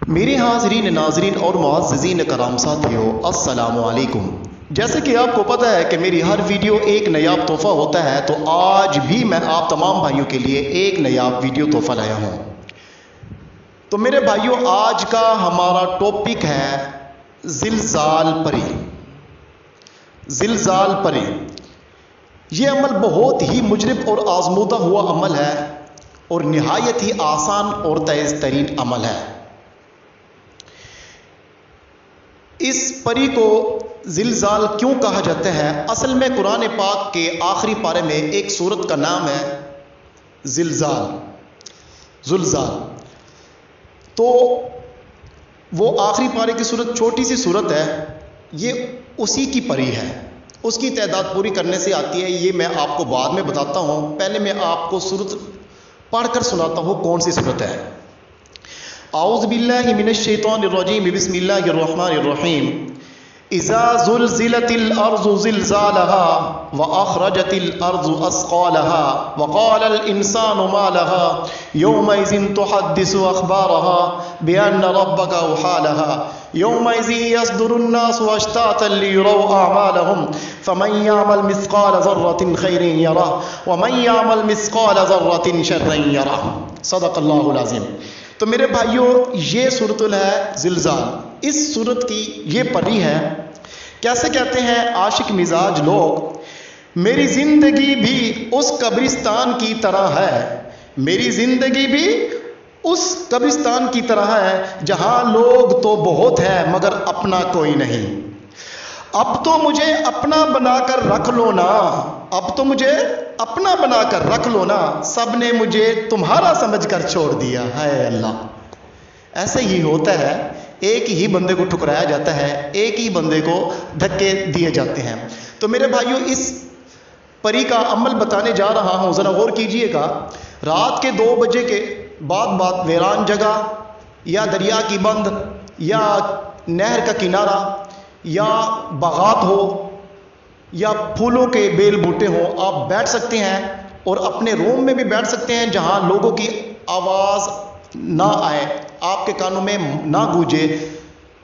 میرے حاضرین ناظرین اور معززین کرام ساتھیو، السلام علیکم۔ جیسے کہ آپ کو پتہ ہے کہ میری ہر ویڈیو ایک نایاب تحفہ ہوتا ہے، تو آج بھی میں آپ تمام بھائیوں کے لیے ایک نایاب ویڈیو تحفہ لایا ہوں۔ تو میرے بھائیوں، آج کا ہمارا ٹاپک ہے زلزال پری۔ زلزال پری یہ عمل بہت ہی مجرب اور آزمودہ ہوا عمل ہے اور نہایت ہی آسان اور تیز ترین عمل ہے۔ اس پری کو زلزال کیوں کہا جاتا ہے؟ اصل میں قرآن پاک کے آخری پارے میں ایک سورت کا نام ہے زلزال۔ زلزال تو وہ آخری پارے کی سورت چھوٹی سی سورت ہے، یہ اسی کی پری ہے، اس کی تعداد پوری کرنے سے آتی ہے۔ یہ میں آپ کو بعد میں بتاتا ہوں، پہلے میں آپ کو سورت پڑھ کر سناتا ہوں کون سی سورت ہے۔ اعوذ باللہ من الشیطان الرجیم، بسم اللہ الرحمن الرحیم۔ اذا زلزلت الارض زلزالها واخرجت الارض اثقالها وقال الانسان ما لها يومئذ تحدث اخبارها بان ربك اوحى لها يومئذ يصدر الناس اشتاتا ليروا اعمالهم فمن يعمل مثقال ذرة خيرا يره ومن يعمل مثقال ذرة شرا يره۔ صدق اللہ العظیم۔ تو میرے بھائیوں، یہ سورۃ ہے زلزال، اس سورت کی یہ پری ہے۔ کیسے کہتے ہیں عاشق مزاج لوگ، میری زندگی بھی اس قبرستان کی طرح ہے، میری زندگی بھی اس قبرستان کی طرح ہے جہاں لوگ تو بہت ہیں مگر اپنا کوئی نہیں۔ اب تو مجھے اپنا بنا کر رکھ لو نا، اب تو مجھے اپنا بنا کر رکھ لو نا، سب نے مجھے تمہارا سمجھ کر چھوڑ دیا ہے اللہ۔ ایسے ہی ہوتا ہے، ایک ہی بندے کو ٹھکرایا جاتا ہے، ایک ہی بندے کو دھکے دیے جاتے ہیں۔ تو میرے بھائیوں، اس پری کا عمل بتانے جا رہا ہوں، ذرا غور کیجئے گا۔ رات کے 2 بجے کے بعد ویران جگہ یا دریا کی بند یا نہر کا کنارہ یا باغات ہو یا پھولوں کے بیل بوٹے ہوں، آپ بیٹھ سکتے ہیں اور اپنے روم میں بھی بیٹھ سکتے ہیں جہاں لوگوں کی آواز نہ آئے، آپ کے کانوں میں نہ گونجے،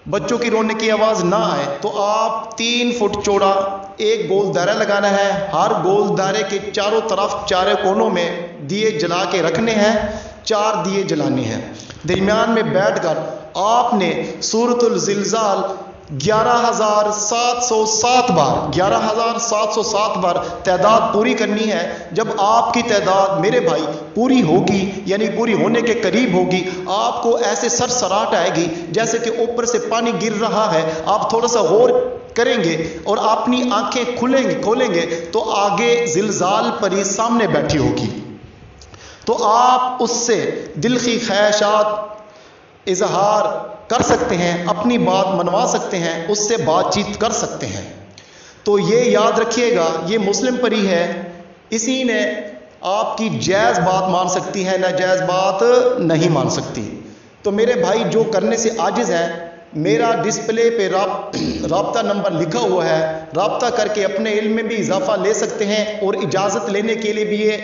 بچوں کی رونے کی آواز نہ آئے۔ تو آپ 3 فٹ چوڑا ایک گول دائرہ لگانا ہے، ہر گول دائرے کے چاروں طرف چاروں کونوں میں دیے جلا کے رکھنے ہیں، 4 دیے جلانے ہیں۔ درمیان میں بیٹھ کر آپ نے سورۃ الزلزال 11,707 بار 11,707 بار تعداد پوری کرنی ہے۔ جب آپ کی تعداد میرے بھائی پوری ہوگی، یعنی پوری ہونے کے قریب ہوگی، آپ کو ایسے سرسراہٹ آئے گی جیسے کہ اوپر سے پانی گر رہا ہے۔ آپ تھوڑا سا غور کریں گے اور اپنی آنکھیں کھولیں گے تو آگے زلزال پری سامنے بیٹھی ہوگی، تو آپ اس سے دل کی خواہشات اظہار کر سکتے ہیں، اپنی بات منوا سکتے ہیں، اس سے بات چیت کر سکتے ہیں۔ تو یہ یاد رکھیے گا، یہ مسلم پری ہے، اسی نے آپ کی جائز بات مان سکتی ہے، ناجائز بات نہیں مان سکتی۔ تو میرے بھائی، جو کرنے سے عاجز ہے، میرا ڈسپلے پہ رابطہ نمبر لکھا ہوا ہے، رابطہ کر کے اپنے علم میں بھی اضافہ لے سکتے ہیں، اور اجازت لینے کے لیے بھی یہ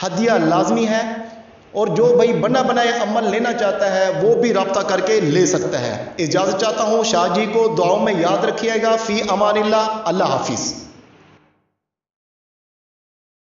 ہدیہ لازمی ہے، اور جو بھائی بنا بنایا عمل لینا چاہتا ہے وہ بھی رابطہ کر کے لے سکتا ہے۔ اجازت چاہتا ہوں، شاہ جی کو دعاؤں میں یاد رکھیے گا۔ فی امان اللہ، اللہ حافظ۔